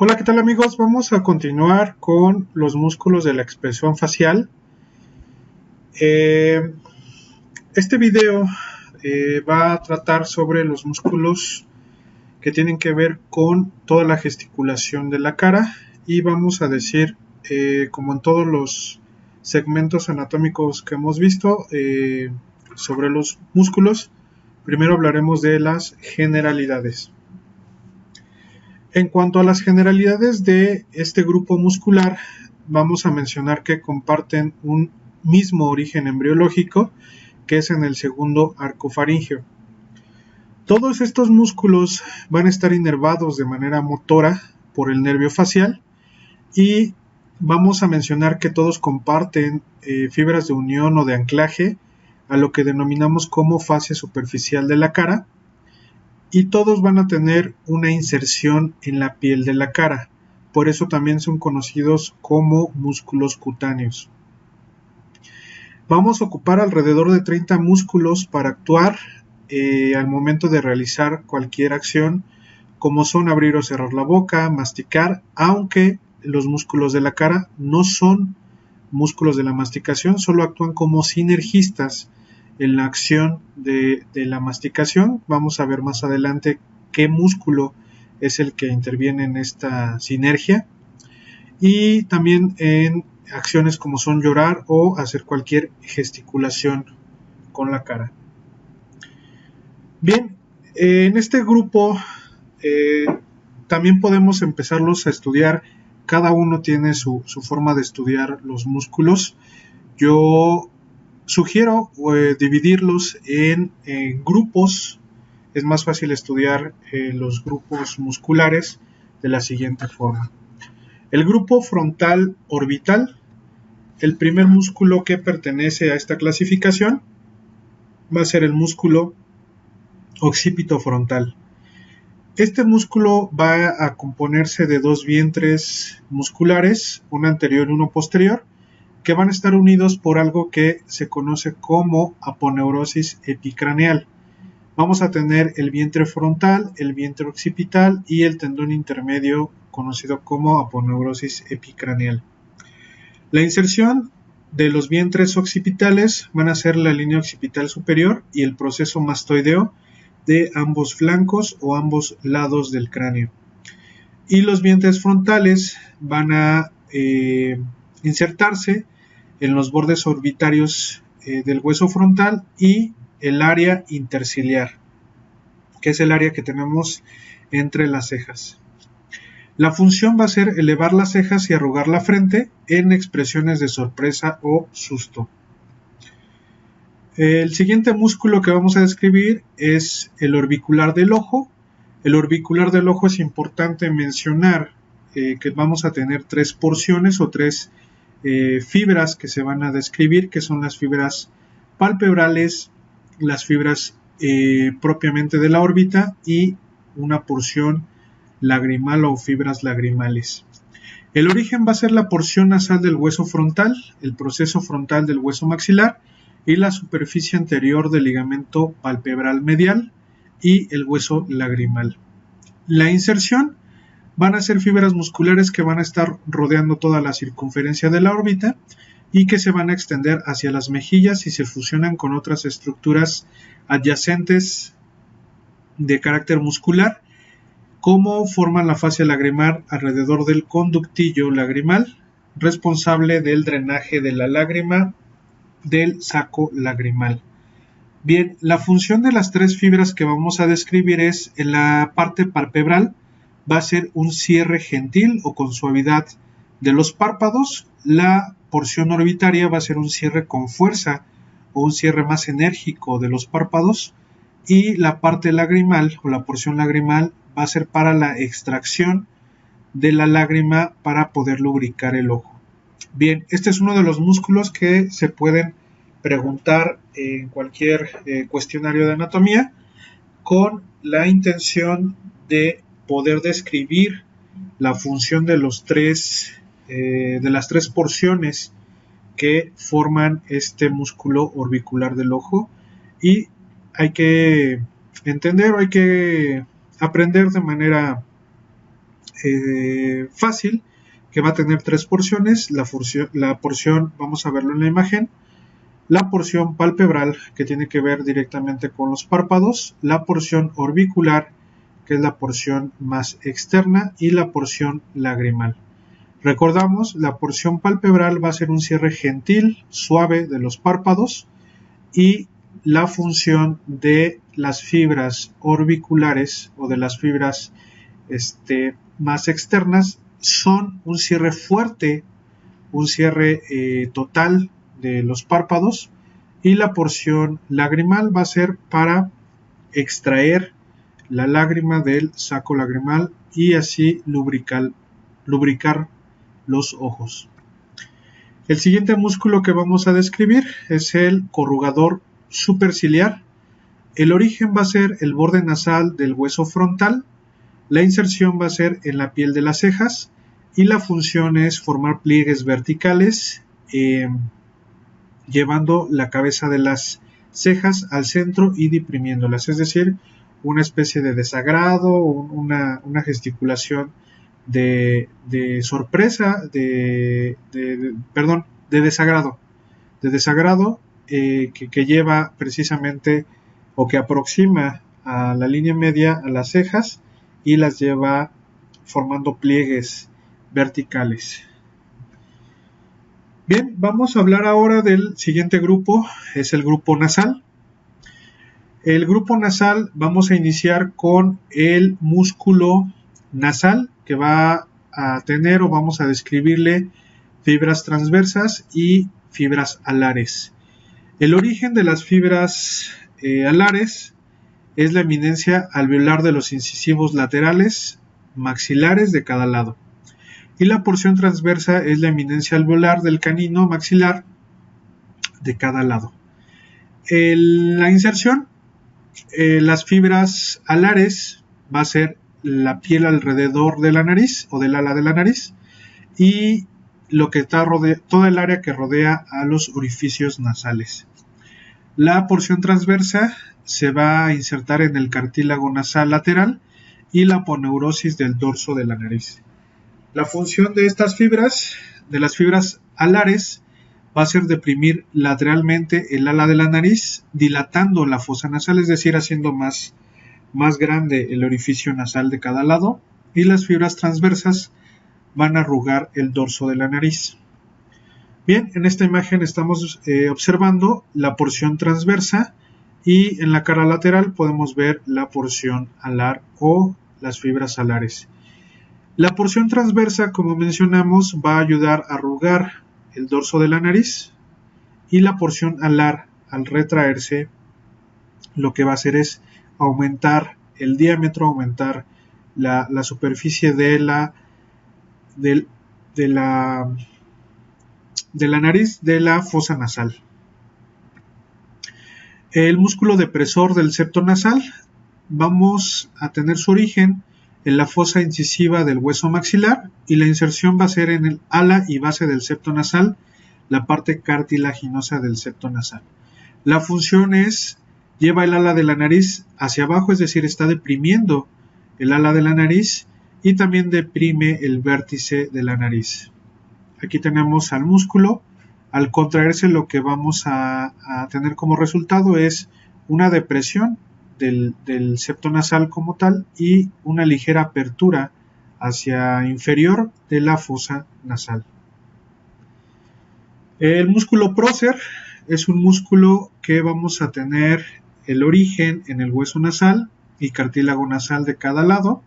Hola, ¿qué tal amigos? Vamos a continuar con los músculos de la expresión facial. Eh, este video va a tratar sobre los músculos que tienen que ver con toda la gesticulación de la cara y vamos a decir, como en todos los segmentos anatómicos que hemos visto sobre los músculos, primero hablaremos de las generalidades. En cuanto a las generalidades de este grupo muscular, vamos a mencionar que comparten un mismo origen embriológico, que es en el segundo arco faríngeo. Todos estos músculos van a estar inervados de manera motora por el nervio facial y vamos a mencionar que todos comparten fibras de unión o de anclaje a lo que denominamos como fascia superficial de la cara, y todos van a tener una inserción en la piel de la cara. Por eso también son conocidos como músculos cutáneos. Vamos a ocupar alrededor de 30 músculos para actuar al momento de realizar cualquier acción, como son abrir o cerrar la boca, masticar, aunque los músculos de la cara no son músculos de la masticación, solo actúan como sinergistas en la acción de la masticación. Vamos a ver más adelante qué músculo es el que interviene en esta sinergia, y también en acciones como son llorar o hacer cualquier gesticulación con la cara. Bien, en este grupo también podemos empezarlos a estudiar. Cada uno tiene su forma de estudiar los músculos. Yo sugiero dividirlos en grupos. Es más fácil estudiar los grupos musculares de la siguiente forma. El grupo frontal orbital, el primer músculo que pertenece a esta clasificación, va a ser el músculo occipito frontal. Este músculo va a componerse de dos vientres musculares, uno anterior y uno posterior, que van a estar unidos por algo que se conoce como aponeurosis epicraneal. Vamos a tener el vientre frontal, el vientre occipital y el tendón intermedio conocido como aponeurosis epicraneal. La inserción de los vientres occipitales van a ser la línea occipital superior y el proceso mastoideo de ambos flancos o ambos lados del cráneo. Y los vientres frontales van a insertarse en los bordes orbitarios del hueso frontal y el área interciliar, que es el área que tenemos entre las cejas. La función va a ser elevar las cejas y arrugar la frente en expresiones de sorpresa o susto. El siguiente músculo que vamos a describir es el orbicular del ojo. El orbicular del ojo es importante mencionar que vamos a tener tres porciones o tres fibras que se van a describir, que son las fibras palpebrales, las fibras propiamente de la órbita y una porción lagrimal o fibras lagrimales. El origen va a ser la porción nasal del hueso frontal, el proceso frontal del hueso maxilar y la superficie anterior del ligamento palpebral medial y el hueso lagrimal. La inserción van a ser fibras musculares que van a estar rodeando toda la circunferencia de la órbita y que se van a extender hacia las mejillas y se fusionan con otras estructuras adyacentes de carácter muscular, como forman la fascia lagrimal alrededor del conductillo lagrimal, responsable del drenaje de la lágrima del saco lagrimal. Bien, la función de las tres fibras que vamos a describir es, en la parte palpebral, va a ser un cierre gentil o con suavidad de los párpados. La porción orbitaria va a ser un cierre con fuerza o un cierre más enérgico de los párpados, y la parte lagrimal o la porción lagrimal va a ser para la extracción de la lágrima para poder lubricar el ojo. Bien, este es uno de los músculos que se pueden preguntar en cualquier cuestionario de anatomía, con la intención de poder describir la función de las tres porciones que forman este músculo orbicular del ojo, y hay que entender o hay que aprender de manera fácil, que va a tener tres porciones. La porción, vamos a verlo en la imagen, la porción palpebral, que tiene que ver directamente con los párpados, la porción orbicular, que es la porción más externa, y la porción lagrimal. Recordamos, la porción palpebral va a ser un cierre gentil, suave de los párpados, y la función de las fibras orbiculares o de las fibras más externas son un cierre fuerte, un cierre total de los párpados, y la porción lagrimal va a ser para extraer la lágrima del saco lagrimal y así lubricar los ojos. El siguiente músculo que vamos a describir es el corrugador superciliar. El origen va a ser el borde nasal del hueso frontal, la inserción va a ser en la piel de las cejas y la función es formar pliegues verticales, llevando la cabeza de las cejas al centro y deprimiéndolas, es decir, una especie de desagrado, una gesticulación de sorpresa, de desagrado, que lleva precisamente o que aproxima a la línea media a las cejas y las lleva formando pliegues verticales. Bien, vamos a hablar ahora del siguiente grupo, es el grupo nasal. El grupo nasal vamos a iniciar con el músculo nasal, que va a tener o vamos a describirle fibras transversas y fibras alares. El origen de las fibras alares es la eminencia alveolar de los incisivos laterales maxilares de cada lado. Y la porción transversa es la eminencia alveolar del canino maxilar de cada lado. La inserción, las fibras alares va a ser la piel alrededor de la nariz o del ala de la nariz y toda el área que rodea a los orificios nasales. La porción transversa se va a insertar en el cartílago nasal lateral y la aponeurosis del dorso de la nariz. La función de estas fibras, de las fibras alares, va a ser deprimir lateralmente el ala de la nariz, dilatando la fosa nasal, es decir, haciendo más grande el orificio nasal de cada lado, y las fibras transversas van a arrugar el dorso de la nariz. Bien, en esta imagen estamos observando la porción transversa y en la cara lateral podemos ver la porción alar o las fibras alares. La porción transversa, como mencionamos, va a ayudar a arrugar el dorso de la nariz y la porción alar, al retraerse, lo que va a hacer es aumentar el diámetro, aumentar la superficie de la nariz de la fosa nasal. El músculo depresor del septo nasal vamos a tener su origen en la fosa incisiva del hueso maxilar y la inserción va a ser en el ala y base del septo nasal, la parte cartilaginosa del septo nasal. La función es lleva el ala de la nariz hacia abajo, es decir, está deprimiendo el ala de la nariz y también deprime el vértice de la nariz. Aquí tenemos al músculo. Al contraerse, lo que vamos a tener como resultado es una depresión del septo nasal como tal y una ligera apertura hacia inferior de la fosa nasal. El músculo prócer es un músculo que vamos a tener el origen en el hueso nasal y cartílago nasal de cada lado.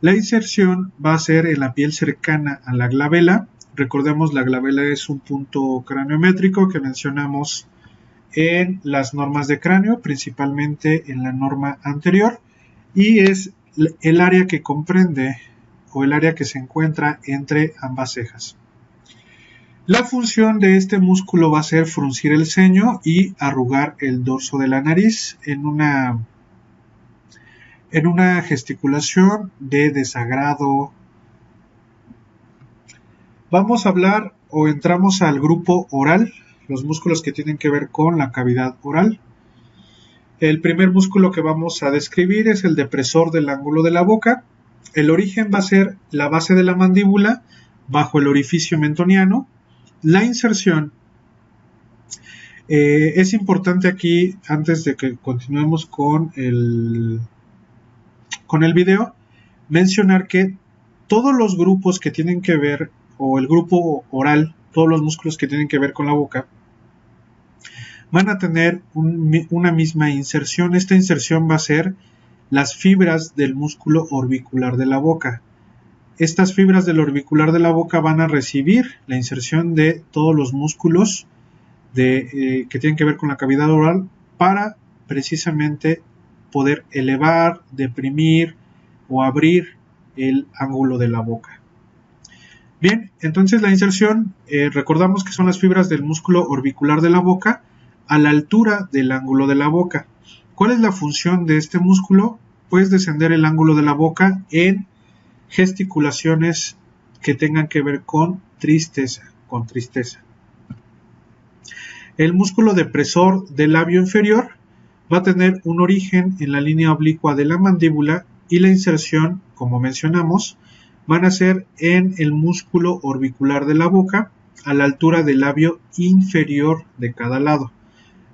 La inserción va a ser en la piel cercana a la glabela. Recordemos, la glabela es un punto craniométrico que mencionamos en las normas de cráneo, principalmente en la norma anterior, y es el área que comprende o el área que se encuentra entre ambas cejas. La función de este músculo va a ser fruncir el ceño y arrugar el dorso de la nariz en una gesticulación de desagrado. Vamos a hablar o entramos al grupo oral, los músculos que tienen que ver con la cavidad oral. El primer músculo que vamos a describir es el depresor del ángulo de la boca. El origen va a ser la base de la mandíbula bajo el orificio mentoniano. La inserción es importante aquí, antes de que continuemos con el video, mencionar que todos los grupos que tienen que ver, o el grupo oral, todos los músculos que tienen que ver con la boca, van a tener una misma inserción. Esta inserción va a ser las fibras del músculo orbicular de la boca. Estas fibras del orbicular de la boca van a recibir la inserción de todos los músculos que tienen que ver con la cavidad oral para precisamente poder elevar, deprimir o abrir el ángulo de la boca. Bien, entonces la inserción, recordamos que son las fibras del músculo orbicular de la boca a la altura del ángulo de la boca. ¿Cuál es la función de este músculo? Pues descender el ángulo de la boca en gesticulaciones que tengan que ver con tristeza. El músculo depresor del labio inferior va a tener un origen en la línea oblicua de la mandíbula y la inserción, como mencionamos, van a ser en el músculo orbicular de la boca a la altura del labio inferior de cada lado.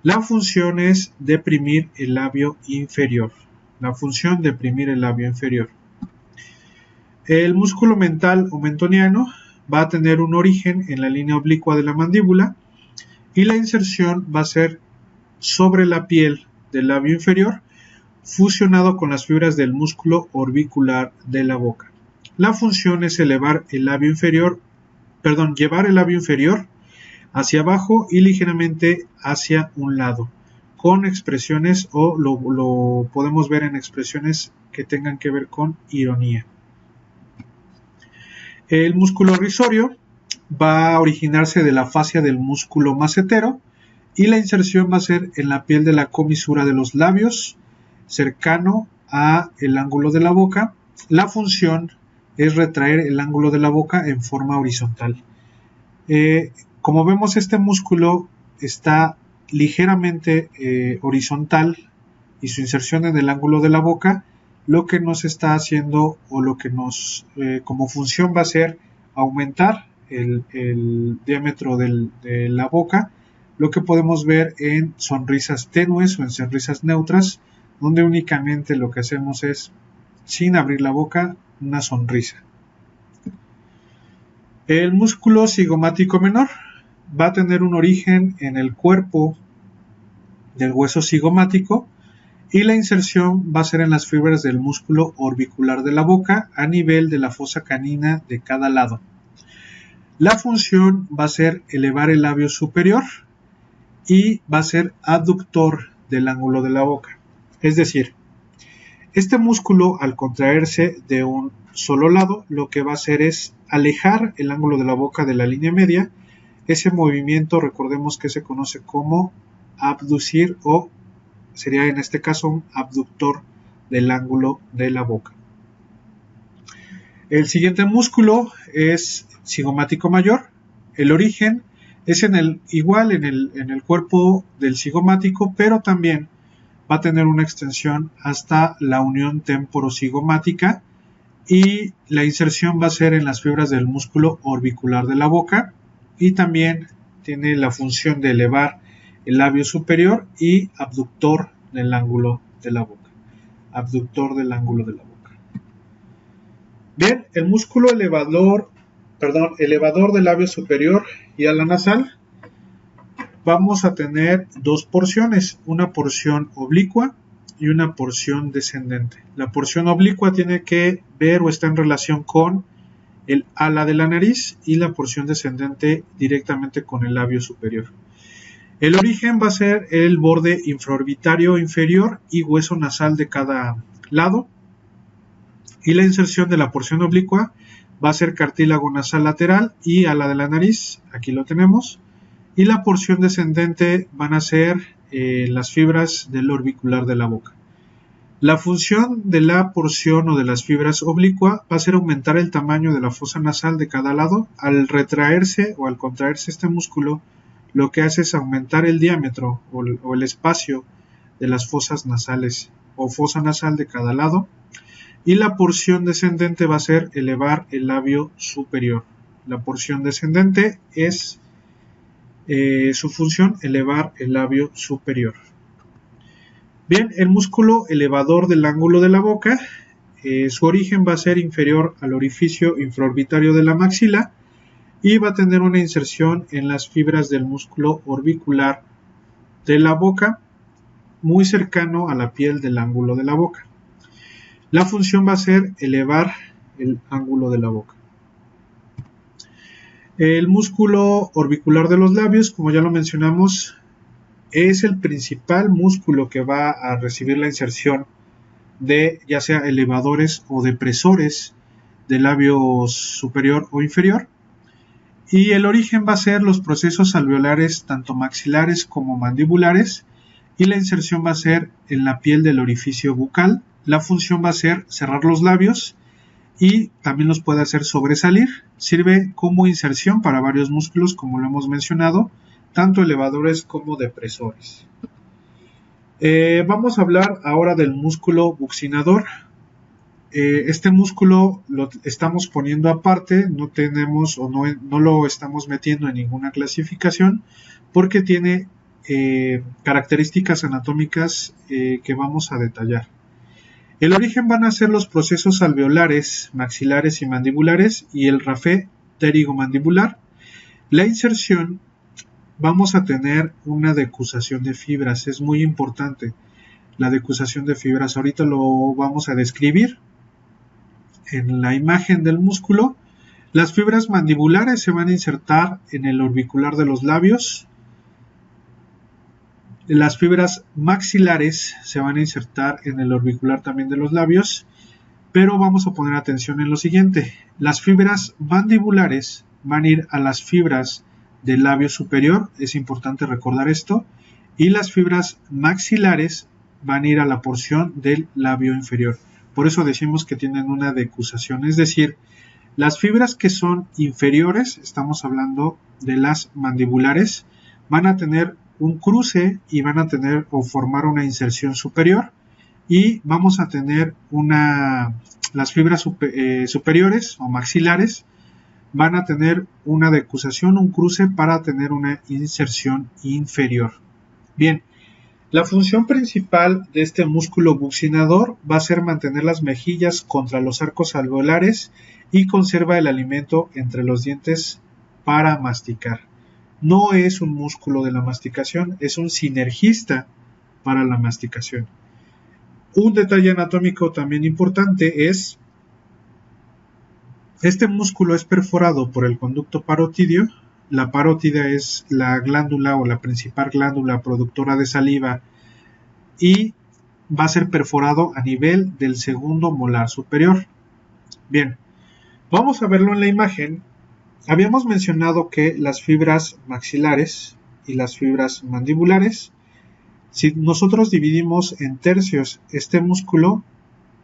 La función es deprimir el labio inferior. El músculo mental o mentoniano va a tener un origen en la línea oblicua de la mandíbula y la inserción va a ser sobre la piel del labio inferior, fusionado con las fibras del músculo orbicular de la boca. La función es llevar el labio inferior hacia abajo y ligeramente hacia un lado, con expresiones, o lo podemos ver en expresiones que tengan que ver con ironía. El músculo risorio va a originarse de la fascia del músculo macetero y la inserción va a ser en la piel de la comisura de los labios, cercano a el ángulo de la boca. La función es retraer el ángulo de la boca en forma horizontal. Como vemos, este músculo está ligeramente horizontal y su inserción en el ángulo de la boca, lo que nos está haciendo, o lo que como función va a ser aumentar el diámetro de la boca, lo que podemos ver en sonrisas tenues o en sonrisas neutras, donde únicamente lo que hacemos es, sin abrir la boca, una sonrisa. El músculo cigomático menor va a tener un origen en el cuerpo del hueso cigomático y la inserción va a ser en las fibras del músculo orbicular de la boca a nivel de la fosa canina de cada lado. La función va a ser elevar el labio superior y va a ser abductor del ángulo de la boca. Es decir, este músculo, al contraerse de un solo lado, lo que va a hacer es alejar el ángulo de la boca de la línea media. Ese movimiento, recordemos que se conoce como abducir, o sería en este caso un abductor del ángulo de la boca. El siguiente músculo es cigomático mayor. El origen es igual en el cuerpo del cigomático, pero también va a tener una extensión hasta la unión temporocigomática y la inserción va a ser en las fibras del músculo orbicular de la boca, y también tiene la función de elevar el labio superior y abductor del ángulo de la boca. Bien, el músculo elevador del labio superior y ala nasal, vamos a tener dos porciones, una porción oblicua y una porción descendente. La porción oblicua tiene que ver o está en relación con el ala de la nariz, y la porción descendente directamente con el labio superior. El origen va a ser el borde infraorbitario inferior y hueso nasal de cada lado, y la inserción de la porción oblicua va a ser cartílago nasal lateral y ala de la nariz, aquí lo tenemos, y la porción descendente van a ser las fibras del orbicular de la boca. La función de la porción o de las fibras oblicua va a ser aumentar el tamaño de la fosa nasal de cada lado. Al retraerse o al contraerse este músculo, lo que hace es aumentar el diámetro o el espacio de las fosas nasales o fosa nasal de cada lado. y la porción descendente va a ser elevar el labio superior. La porción descendente es su función elevar el labio superior. Bien, el músculo elevador del ángulo de la boca, su origen va a ser inferior al orificio infraorbitario de la maxila y va a tener una inserción en las fibras del músculo orbicular de la boca, muy cercano a la piel del ángulo de la boca. La función va a ser elevar el ángulo de la boca. El músculo orbicular de los labios, como ya lo mencionamos, es el principal músculo que va a recibir la inserción de ya sea elevadores o depresores del labio superior o inferior. Y el origen va a ser los procesos alveolares tanto maxilares como mandibulares, y la inserción va a ser en la piel del orificio bucal. La función va a ser cerrar los labios y también los puede hacer sobresalir. Sirve como inserción para varios músculos, como lo hemos mencionado, tanto elevadores como depresores. Vamos a hablar ahora del músculo buccinador. Este músculo lo estamos poniendo aparte, no tenemos o no lo estamos metiendo en ninguna clasificación porque tiene características anatómicas que vamos a detallar. El origen van a ser los procesos alveolares, maxilares y mandibulares y el rafé pterigomandibular. La inserción vamos a tener una decusación de fibras, es muy importante la decusación de fibras, ahorita lo vamos a describir en la imagen del músculo. Las fibras mandibulares se van a insertar en el orbicular de los labios. Las fibras maxilares se van a insertar en el orbicular también de los labios, pero vamos a poner atención en lo siguiente. Las fibras mandibulares van a ir a las fibras del labio superior, es importante recordar esto, y las fibras maxilares van a ir a la porción del labio inferior. Por eso decimos que tienen una decusación, es decir, las fibras que son inferiores, estamos hablando de las mandibulares, van a tener un cruce y van a tener o formar una inserción superior, y vamos a tener las fibras superiores o maxilares van a tener una decusación, un cruce para tener una inserción inferior. Bien, la función principal de este músculo buccinador va a ser mantener las mejillas contra los arcos alveolares y conserva el alimento entre los dientes para masticar. No es un músculo de la masticación, es un sinergista para la masticación. Un detalle anatómico también importante es este músculo es perforado por el conducto parotidio. La parótida es la glándula o la principal glándula productora de saliva y va a ser perforado a nivel del segundo molar superior. Bien, vamos a verlo en la imagen. Habíamos mencionado que las fibras maxilares y las fibras mandibulares, si nosotros dividimos en tercios este músculo,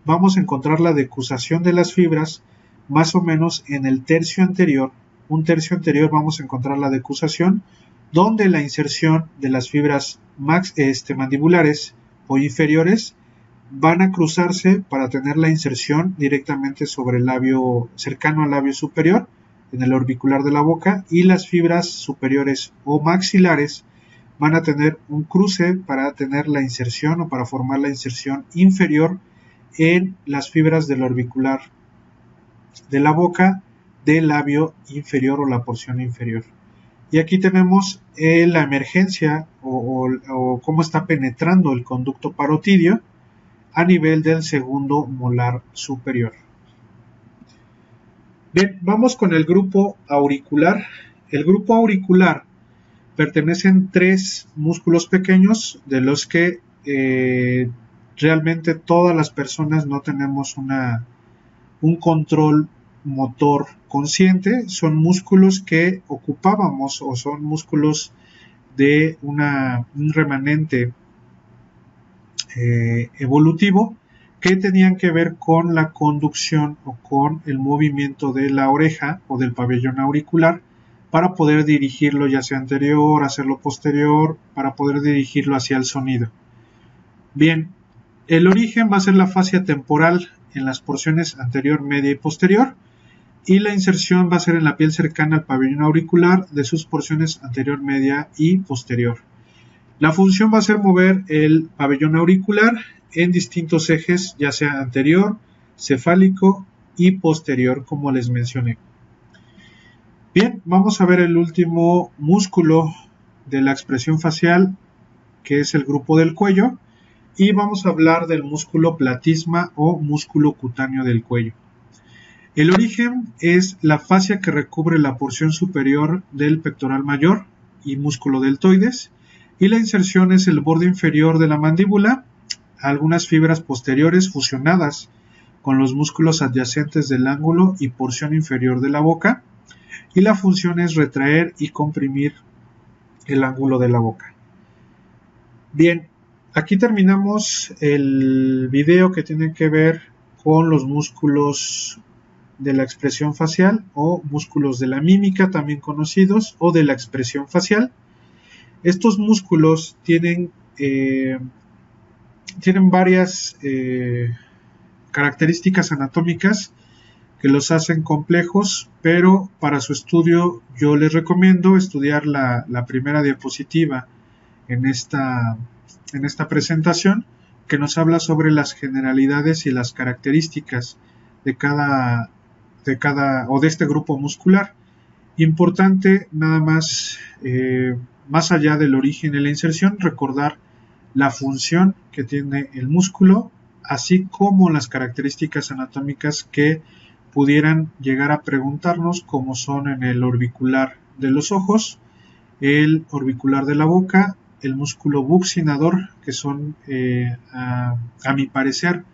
vamos a encontrar la decusación de las fibras más o menos en el tercio anterior. Un tercio anterior vamos a encontrar la decusación, donde la inserción de las fibras mandibulares o inferiores van a cruzarse para tener la inserción directamente sobre el labio, cercano al labio superior, en el orbicular de la boca, y las fibras superiores o maxilares van a tener un cruce para tener la inserción o para formar la inserción inferior en las fibras del orbicular de la boca del labio inferior o la porción inferior. Y aquí tenemos la emergencia o cómo está penetrando el conducto parotidio a nivel del segundo molar superior. Bien, vamos con el grupo auricular. El grupo auricular pertenecen tres músculos pequeños de los que realmente todas las personas no tenemos un control motor consciente. Son músculos que ocupábamos o son músculos de un remanente evolutivo que tenían que ver con la conducción o con el movimiento de la oreja o del pabellón auricular para poder dirigirlo ya sea anterior, hacerlo posterior, para poder dirigirlo hacia el sonido. Bien, el origen va a ser la fascia temporal en las porciones anterior, media y posterior, y la inserción va a ser en la piel cercana al pabellón auricular de sus porciones anterior, media y posterior. La función va a ser mover el pabellón auricular en distintos ejes, ya sea anterior, cefálico y posterior, como les mencioné. Bien, vamos a ver el último músculo de la expresión facial, que es el grupo del cuello, y vamos a hablar del músculo platisma o músculo cutáneo del cuello. El origen es la fascia que recubre la porción superior del pectoral mayor y músculo deltoides, y la inserción es el borde inferior de la mandíbula, algunas fibras posteriores fusionadas con los músculos adyacentes del ángulo y porción inferior de la boca, y la función es retraer y comprimir el ángulo de la boca. Bien, aquí terminamos el video que tiene que ver con los músculos de la expresión facial o músculos de la mímica, también conocidos, o de la expresión facial. Estos músculos tienen varias características anatómicas que los hacen complejos, pero para su estudio yo les recomiendo estudiar la primera diapositiva en esta presentación, que nos habla sobre las generalidades y las características de este grupo muscular. Importante nada más, más allá del origen y la inserción, recordar la función que tiene el músculo, así como las características anatómicas que pudieran llegar a preguntarnos, como son en el orbicular de los ojos, el orbicular de la boca, el músculo buccinador, que son, a mi parecer,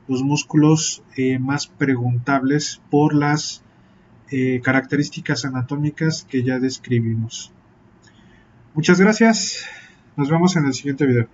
los músculos más preguntables por las características anatómicas que ya describimos. Muchas gracias, nos vemos en el siguiente video.